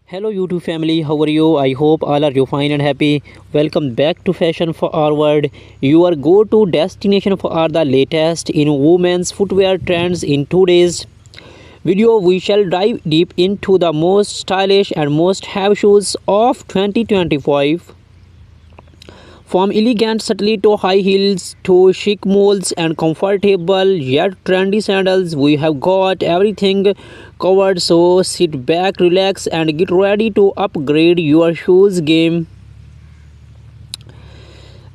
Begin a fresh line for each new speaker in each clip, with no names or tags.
Hello YouTube family, how are you? I hope all are you fine and happy. Welcome back to Fashion Forward, your go-to destination for all the latest in women's footwear trends. In today's video, we shall dive deep into the most stylish and most have shoes of 2025. From elegant stiletto high heels to chic molds and comfortable yet trendy sandals, we have got everything covered. So sit back, relax, and get ready to upgrade your shoes game.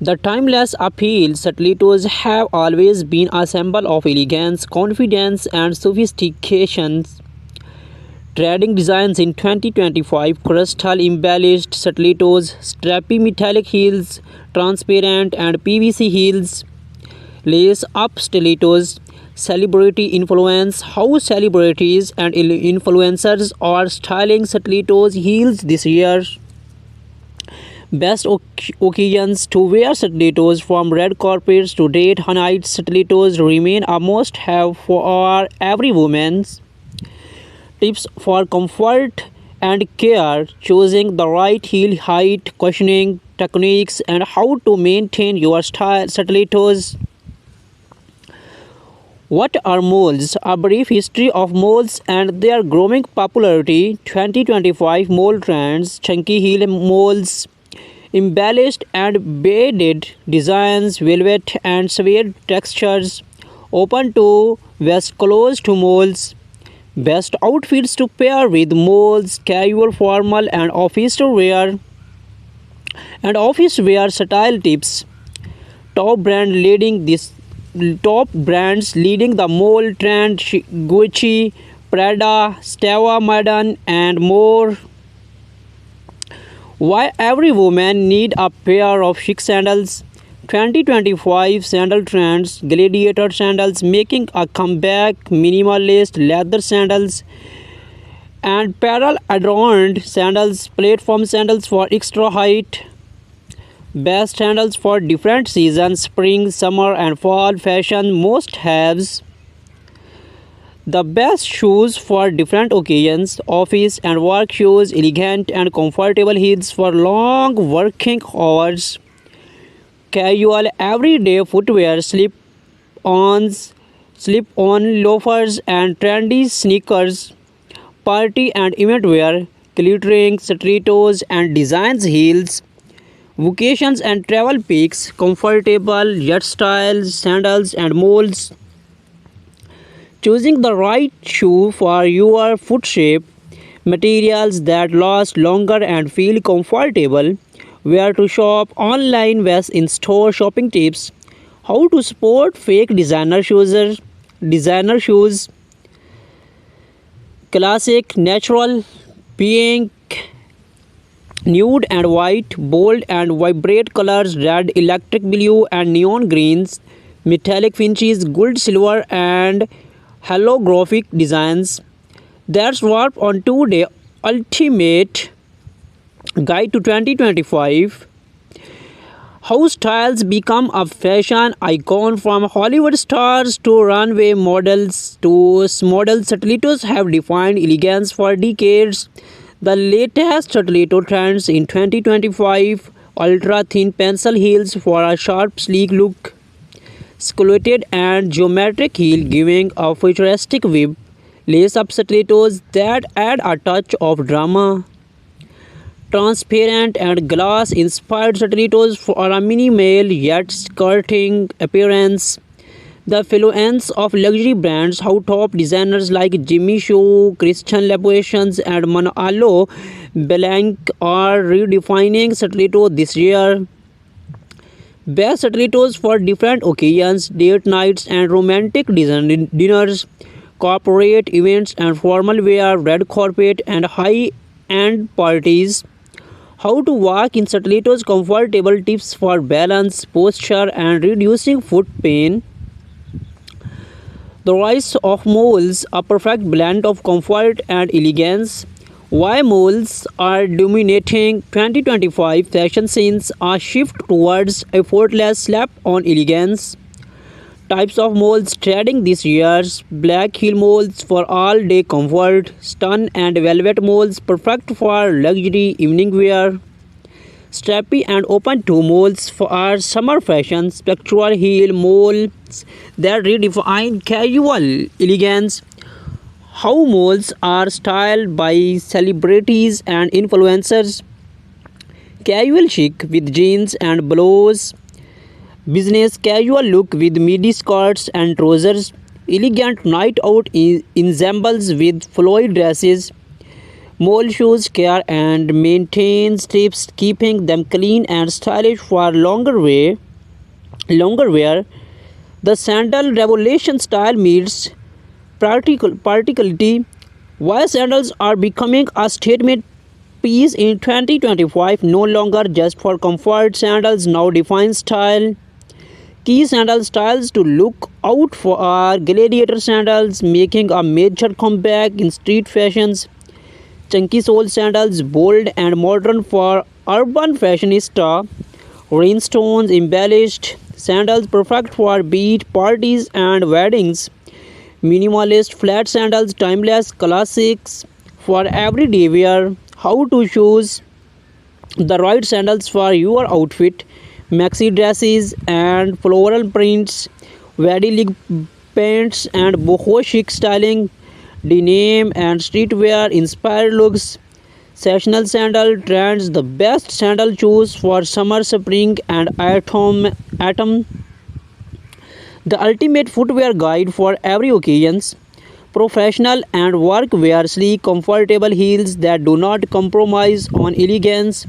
The timeless appeal stilettos have always been a symbol of elegance, confidence, and sophistication. Trading designs in 2025: crystal embellished stilettos, strappy metallic heels, transparent and PVC heels, lace up stilettos. Celebrity influence: how celebrities and influencers are styling stilettos heels this year. Best occasions to wear stilettos: from red carpets to date nights, stilettos remain a must have for every woman. Tips for comfort and care: choosing the right heel height, cushioning techniques, and how to maintain your stilettos. What are molds? A brief history of molds and their growing popularity. 2025 mold trends: chunky heel molds, embellished and beaded designs, velvet and suede textures, open to vest, closed to molds. Best outfits to pair with molds: casual, formal, and office wear. And office wear style tips: top brand leading this top brands leading the mold trend: Gucci, Prada, Stella Madden, and more. Why every woman need a pair of chic sandals? 2025 sandal trends: gladiator sandals making a comeback, minimalist leather sandals, and pearl adorned sandals, platform sandals for extra height. Best sandals for different seasons: spring, summer, and fall fashion must haves. The best shoes for different occasions: office and work shoes, elegant and comfortable heels for long working hours. Casual everyday footwear: slip-on loafers and trendy sneakers. Party and event wear: glittering stilettos and designs heels. Vacations and travel picks: comfortable yet stylish sandals and molds. Choosing the right shoe for your foot shape, materials that last longer and feel comfortable. Where to shop: online vs in-store shopping tips. How to spot fake designer shoes. Classic, natural, pink, nude and white, bold and vibrant colors: red, electric blue, and neon greens. Metallic finishes: gold, silver, and holographic designs. That's what on today ultimate guide to 2025. How styles become a fashion icon: from Hollywood stars to runway models to model stilettos have defined elegance for decades. The latest stiletto trends in 2025: ultra thin pencil heels for a sharp sleek look, sculpted and geometric heel giving a futuristic whip, lace up stilettos that add a touch of drama, transparent and glass inspired stilettos for a minimal yet skirting appearance. The influence of luxury brands: how top designers like Jimmy Choo, Christian Louboutin, and Manolo Blahnik are redefining stiletto this year. Best stilettos for different occasions: date nights and romantic dinners, corporate events and formal wear, red carpet and high-end parties. How to walk in stilettos: comfortable tips for balance, posture, and reducing foot pain. The rise of moles: a perfect blend of comfort and elegance. Why moles are dominating 2025 fashion scenes: a shift towards effortless slap-on elegance. Types of moles trending this year's black heel moles for all day comfort, stun and velvet moles perfect for luxury evening wear, strappy and open toe moles for our summer fashion, spectral heel moles that redefine casual elegance. How moles are styled by celebrities and influencers, casual chic with jeans and blouse, business casual look with midi skirts and trousers, elegant night out ensembles with flowy dresses. Mole shoes care and maintains tips, keeping them clean and stylish for longer wear. The sandal revolution style meets practicality. Why sandals are becoming a statement piece in 2025, no longer just for comfort. Sandals now define style. Key sandal styles to look out for are gladiator sandals, making a major comeback in street fashions. Chunky sole sandals, bold and modern for urban fashionista. Rhinestones embellished sandals, perfect for beach parties and weddings. Minimalist flat sandals, timeless classics for everyday wear. How to choose the right sandals for your outfit. Maxi dresses and floral prints, very leg pants and boho chic styling, denim and streetwear inspired looks. Sessional sandal trends, the best sandal shoes for summer, spring, and autumn. The ultimate footwear guide for every occasions. Professional and work wear, sleek, comfortable heels that do not compromise on elegance.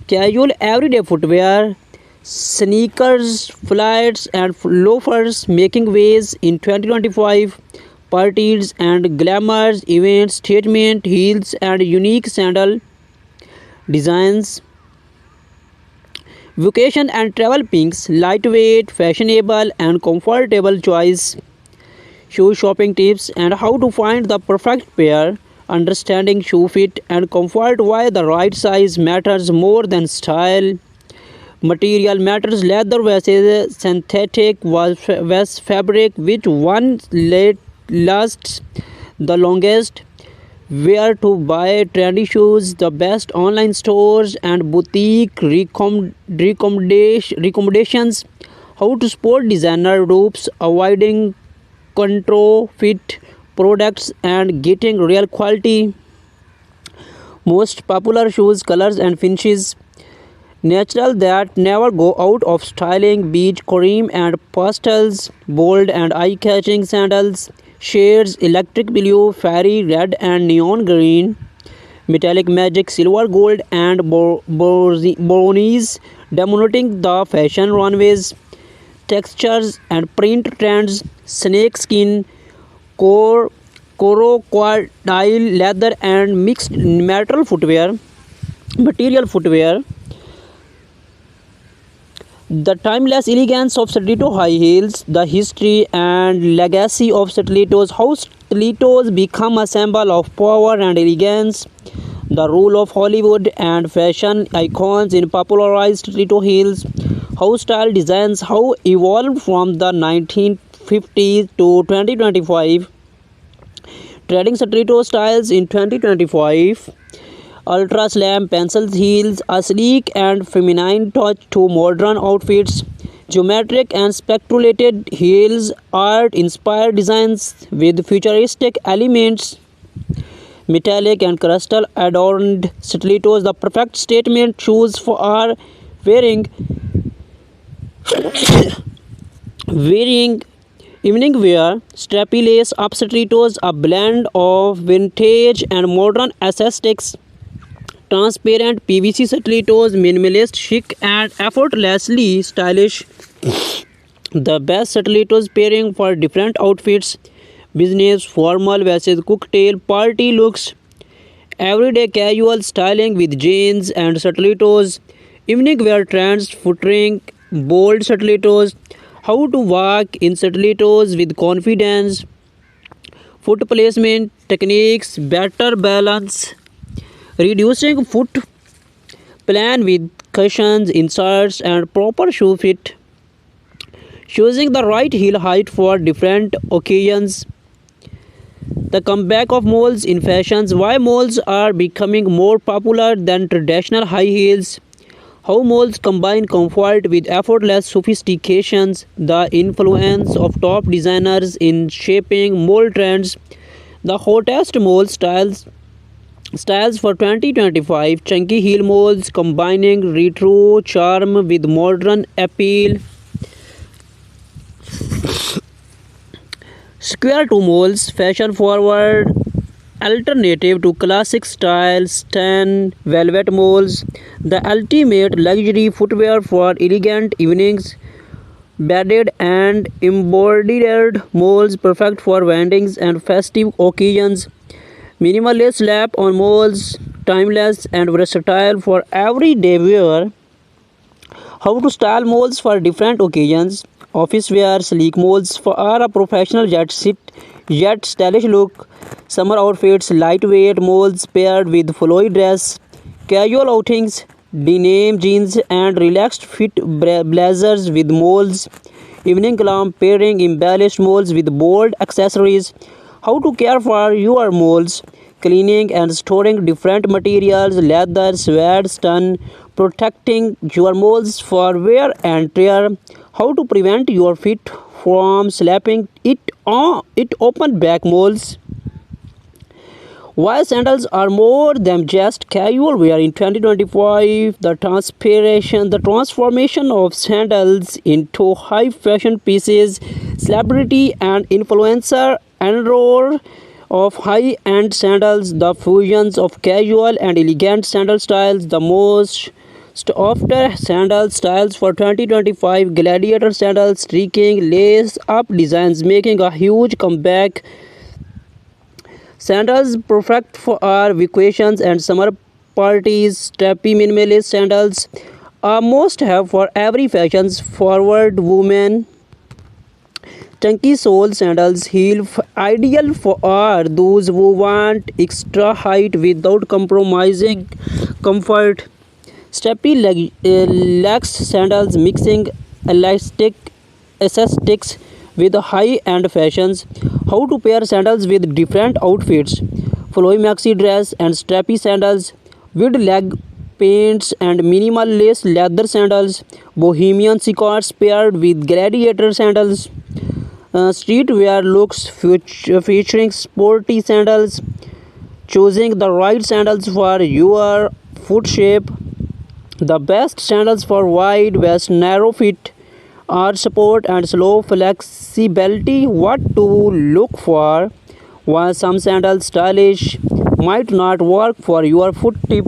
Casual everyday footwear, sneakers, flats, and loafers making waves in 2025. Parties and glamours events, statement heels, and unique sandal designs. Vacation and travel pinks, lightweight, fashionable, and comfortable choice. Shoe shopping tips and how to find the perfect pair. Understanding shoe fit and comfort, why the right size matters more than style. Material matters, leather versus synthetic was fabric, which one lasts the longest. Where to buy trendy shoes, the best online stores and boutique recommendations. How to sport designer ropes, avoiding counterfeit products and getting real quality. Most popular shoes, colors and finishes. Natural that never go out of styling, beach cream and pastels, bold and eye-catching sandals, shades electric blue, fairy red and neon green, metallic magic silver gold and brownies, dominating the fashion runways. Textures and print trends, snake skin, crocodile leather and mixed material footwear. The timeless elegance of stiletto high heels, the history and legacy of stilettos, how stilettos become a symbol of power and elegance, the role of Hollywood and fashion icons in popularized stiletto heels, how style designs how evolved from the 1950s to 2025, trading stiletto styles in 2025. Ultra slam pencil heels, a sleek and feminine touch to modern outfits. Geometric and speculated heels, art inspired designs with futuristic elements. Metallic and crystal adorned stilettos, the perfect statement shoes for our wearing wearing evening wear. Strappy lace up stilettos, a blend of vintage and modern aesthetics. Transparent PVC stilettos, minimalist, chic, and effortlessly stylish. The best stilettos pairing for different outfits. Business, formal versus cocktail party looks. Everyday casual styling with jeans and stilettos. Evening wear trends, featuring bold stilettos. How to walk in stilettos with confidence. Foot placement techniques, better balance. Reducing foot plan with cushions, inserts, and proper shoe fit. choosing the right heel height for different occasions. The comeback of moles in fashions. Why moles are becoming more popular than traditional high heels. How moles combine comfort with effortless sophistications. The influence of top designers in shaping mole trends. The hottest mole styles for 2025. Chunky heel moles combining retro charm with modern appeal. Square toe moles, fashion forward alternative to classic style tan velvet moles, the ultimate luxury footwear for elegant evenings. Beaded and embroidered moles perfect for weddings and festive occasions. Minimalist slap on moles, timeless and versatile for everyday wear. How to style moles for different occasions. Office wear sleek moles for a professional yet stylish look. Summer outfits lightweight moles paired with flowy dress. Casual outings denim jeans and relaxed fit blazers with moles. Evening glam pairing embellished moles with bold accessories. How to care for your moles. Cleaning and storing different materials, leather, suede, stun, protecting your moles for wear and tear. How to prevent your feet from slapping it open back moles. Why sandals are more than just casual wear in 2025. The transformation of sandals into high fashion pieces. Celebrity and influencer enroll of high-end sandals, the fusions of casual and elegant sandal styles, the most after sandal styles for 2025. Gladiator sandals, streaking lace up designs making a huge comeback. Sandals perfect for our vacations and summer parties. Strappy minimalist sandals are must have for every fashions forward woman. Chunky sole sandals ideal for are those who want extra height without compromising comfort. Strappy lax sandals mixing elastic aesthetics with high-end fashions. How to pair sandals with different outfits. Flowy maxi dress and strappy sandals with leg paints and minimal lace leather sandals. Bohemian scarves paired with gladiator sandals. Streetwear looks featuring sporty sandals. Choosing the right sandals for your foot shape. The best sandals for wide waist, narrow fit, arch support, and slow flexibility. What to look for? While some sandals stylish might not work for your foot tip.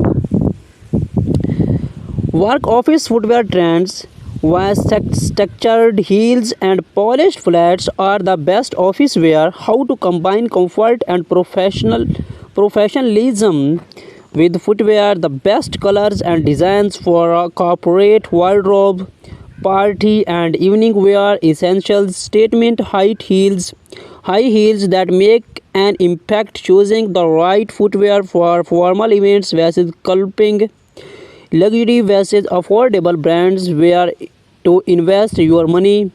Work office footwear trends. While structured heels and polished flats are the best office wear, how to combine comfort and professionalism with footwear. The best colors and designs for a corporate wardrobe, party and evening wear essentials. Statement high heels that make an impact. Choosing the right footwear for formal events versus sculpting. Luxury versus affordable brands where to invest your money.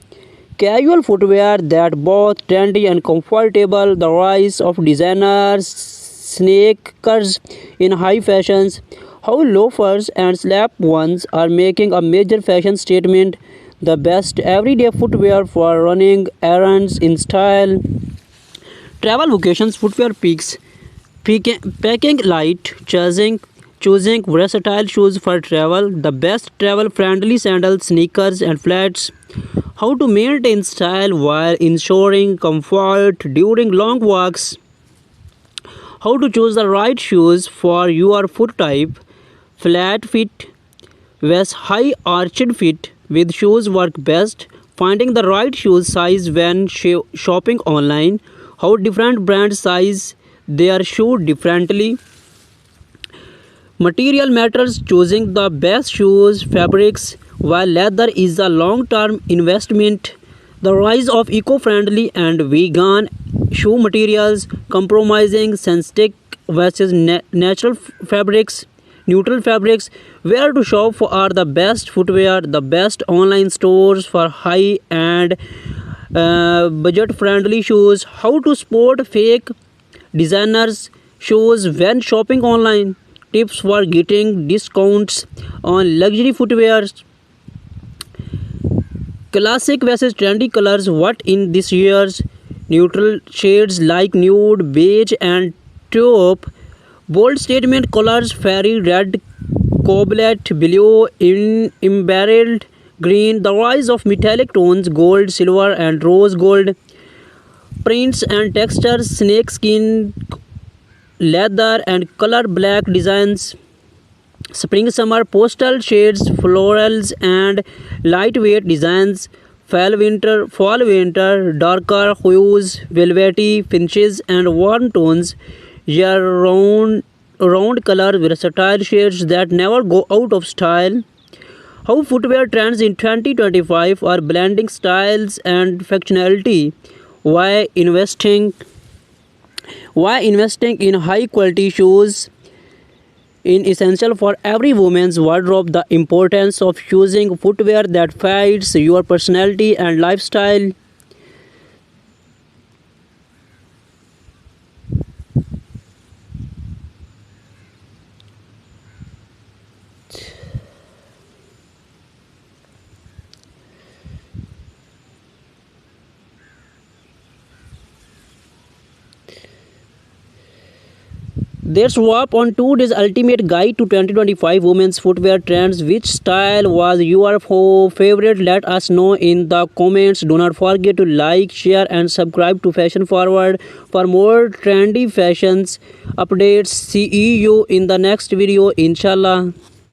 Casual footwear that both trendy and comfortable. The rise of designers sneakers in high fashions. How loafers and slap-ons are making a major fashion statement. The best everyday footwear for running errands in style. Travel vacations footwear picks. Packing light, choosing versatile shoes for travel, the best travel friendly sandals, sneakers, and flats. How to maintain style while ensuring comfort during long walks. How to choose the right shoes for your foot type. Flat fit vs high arched fit with shoes work best. Finding the right shoe size when shopping online. How different brands size their shoe differently. Material matters, choosing the best shoes, fabrics, while leather is a long-term investment. The rise of eco-friendly and vegan shoe materials, compromising synthetic versus natural fabrics. neutral fabrics. Where to shop for are the best footwear, the best online stores for high and budget friendly shoes. How to spot fake designers shoes when shopping online. Tips for getting discounts on luxury footwear. Classic versus trendy colors. What in this year's neutral shades like nude, beige, and taupe. Bold statement colors: fairy red, cobalt blue, emerald green. The rise of metallic tones: gold, silver, and rose gold. Prints and textures: snakeskin, leather, and color black designs. Spring summer pastel shades, florals, and lightweight designs. Fall winter darker hues, velvety finishes, and warm tones. Year round color versatile shades that never go out of style. How footwear trends in 2025 are blending styles and functionality. Why investing in high quality shoes in essential for every woman's wardrobe. The importance of choosing footwear that fits your personality and lifestyle. There's swap on 2 days ultimate guide to 2025 women's footwear trends. Which style was your favorite? Let us know in the comments. Do not forget to like, share, and subscribe to Fashion Forward for more trendy fashions updates. See you in the next video, inshallah.